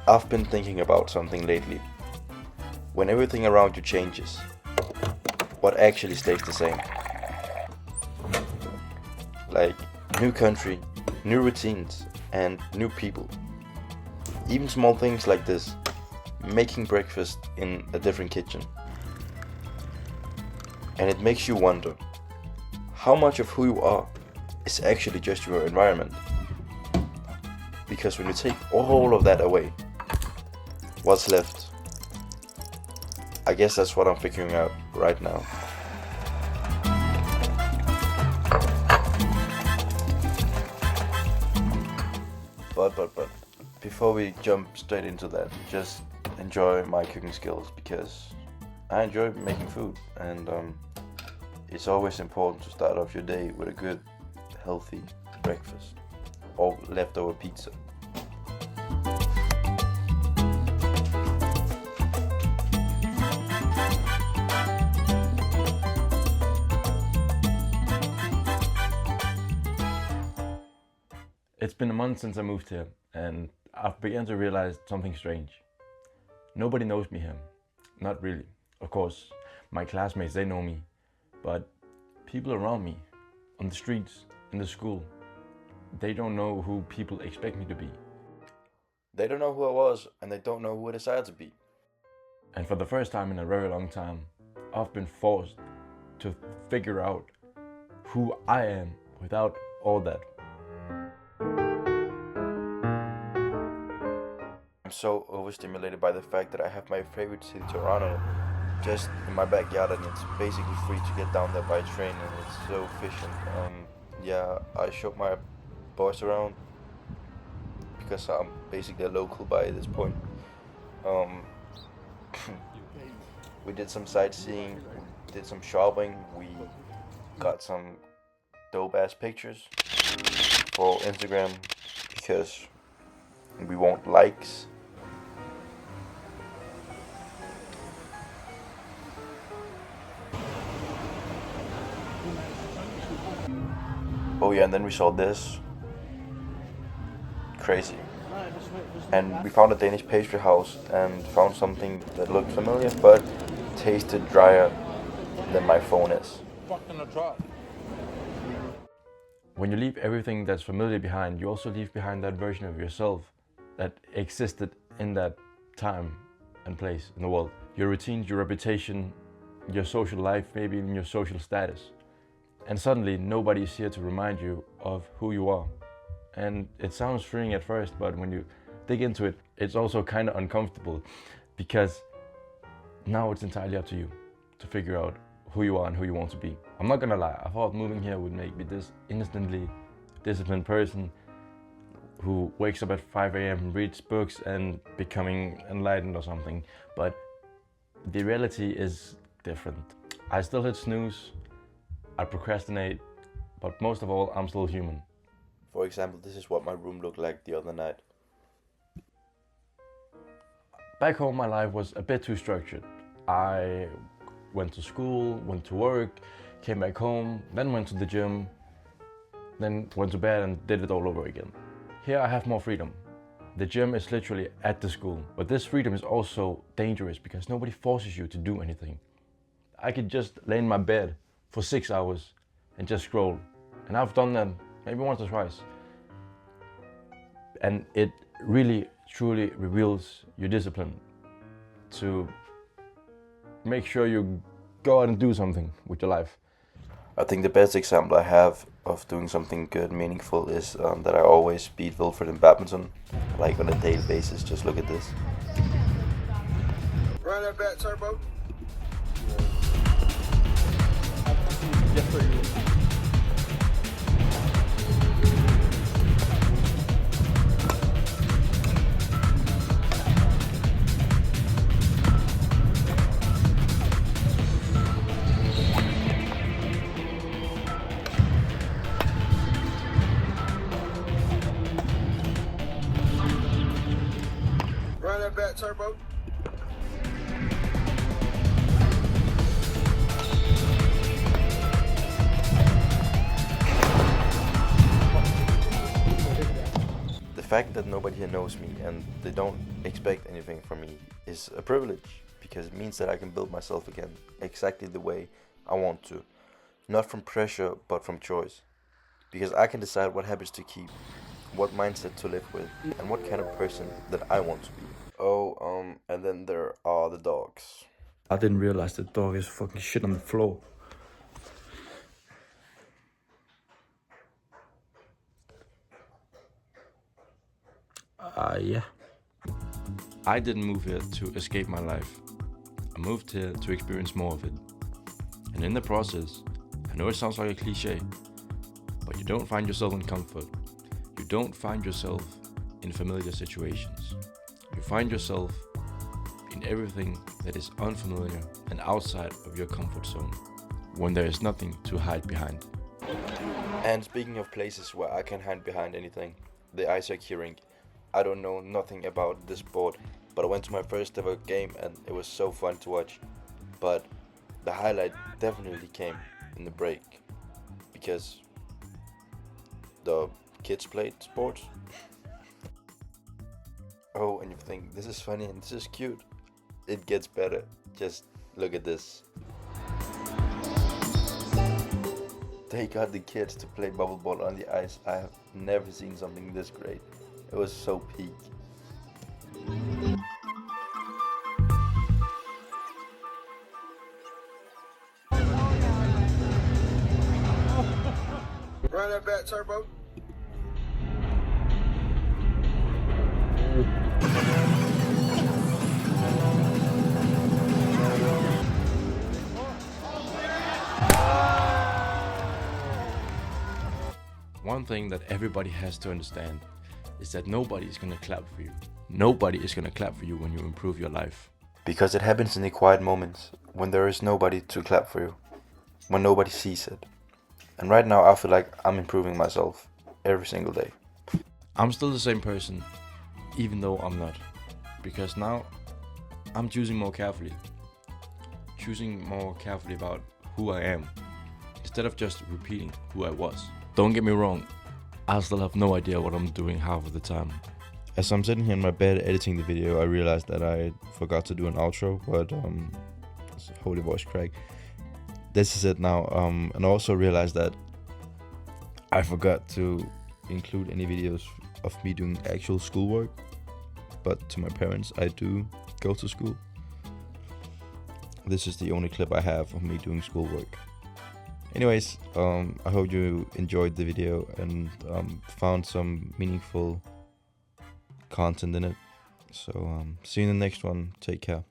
I've been thinking about something lately. When everything around you changes, what actually stays the same? Like new country, new routines, and new people. Even small things like this, making breakfast in a different kitchen. And it makes you wonder, how much of who you are is actually just your environment? Because when you take all of that away, what's left? I guess that's what I'm figuring out right now. But before we jump straight into that, just enjoy my cooking skills, because I enjoy making food, and it's always important to start off your day with a good, healthy breakfast or leftover pizza. It's been a month since I moved here, and I've begun to realize something strange. Nobody knows me here. Not really. Of course, my classmates, they know me. But people around me, on the streets, in the school, they don't know who people expect me to be. They don't know who I was, and they don't know who I decided to be. And for the first time in a very long time, I've been forced to figure out who I am without all that. I'm so overstimulated by the fact that I have my favorite city, Toronto, just in my backyard, and it's basically free to get down there by train, and it's so efficient. Yeah, I showed my boys around because I'm basically a local by this point. We did some sightseeing, we did some shopping, we got some dope ass pictures for Instagram because we want likes. Oh yeah, and then we saw this. Crazy. And we found a Danish pastry house and found something that looked familiar but tasted drier than my phone is. When you leave everything that's familiar behind, you also leave behind that version of yourself that existed in that time and place in the world. Your routines, your reputation, your social life, maybe even your social status. And suddenly nobody is here to remind you of who you are. And it sounds freeing at first, but when you dig into it, it's also kind of uncomfortable, because now it's entirely up to you to figure out who you are and who you want to be. I'm not gonna lie, I thought moving here would make me this instantly disciplined person who wakes up at 5 a.m., reads books and becoming enlightened or something. But the reality is different. I still hit snooze, I procrastinate, but most of all, I'm still human. For example, this is what my room looked like the other night. Back home, my life was a bit too structured. I went to school, went to work, came back home, then went to the gym, then went to bed and did it all over again. Here I have more freedom. The gym is literally at the school, but this freedom is also dangerous because nobody forces you to do anything. I could just lay in my bed for 6 hours and just scroll, and I've done that maybe once or twice. And it really, truly reveals your discipline to make sure you go out and do something with your life. I think the best example I have of doing something good, meaningful, is that I always beat Wilfred in badminton, like on a daily basis. Just look at this. Run that back, turbo. Yes, sir. Run that back, turbo. fact that nobody here knows me and they don't expect anything from me is a privilege, because it means that I can build myself again exactly the way I want to. Not from pressure, but from choice. Because I can decide what habits to keep, what mindset to live with, and what kind of person that I want to be. Oh, and then there are the dogs. I didn't realize the dog is fucking shit on the floor. Yeah. I didn't move here to escape my life. I moved here to experience more of it. And in the process, I know it sounds like a cliche, but you don't find yourself in comfort. You don't find yourself in familiar situations. You find yourself in everything that is unfamiliar and outside of your comfort zone, when there is nothing to hide behind. And speaking of places where I can hide behind anything, the ice hockey rink. I don't know nothing about this sport, but I went to my first ever game and it was so fun to watch. But the highlight definitely came in the break, because the kids played sports. Oh, and you think this is funny and this is cute. It gets better. Just look at this. They got the kids to play bubble ball on the ice. I have never seen something this great. It was so peak. Run that back, Turbo. One thing that everybody has to understand is that nobody is gonna clap for you. Nobody is gonna clap for you when you improve your life. Because it happens in the quiet moments, when there is nobody to clap for you, when nobody sees it. And right now I feel like I'm improving myself every single day. I'm still the same person, even though I'm not. Because now I'm choosing more carefully about who I am, instead of just repeating who I was. Don't get me wrong, I still have no idea what I'm doing half of the time. As I'm sitting here in my bed editing the video, I realized that I forgot to do an outro, but it's a holy voice crack. This is it now, and I also realized that I forgot to include any videos of me doing actual schoolwork, but to my parents, I do go to school. This is the only clip I have of me doing schoolwork. Anyways, I hope you enjoyed the video and found some meaningful content in it. So see you in the next one. Take care.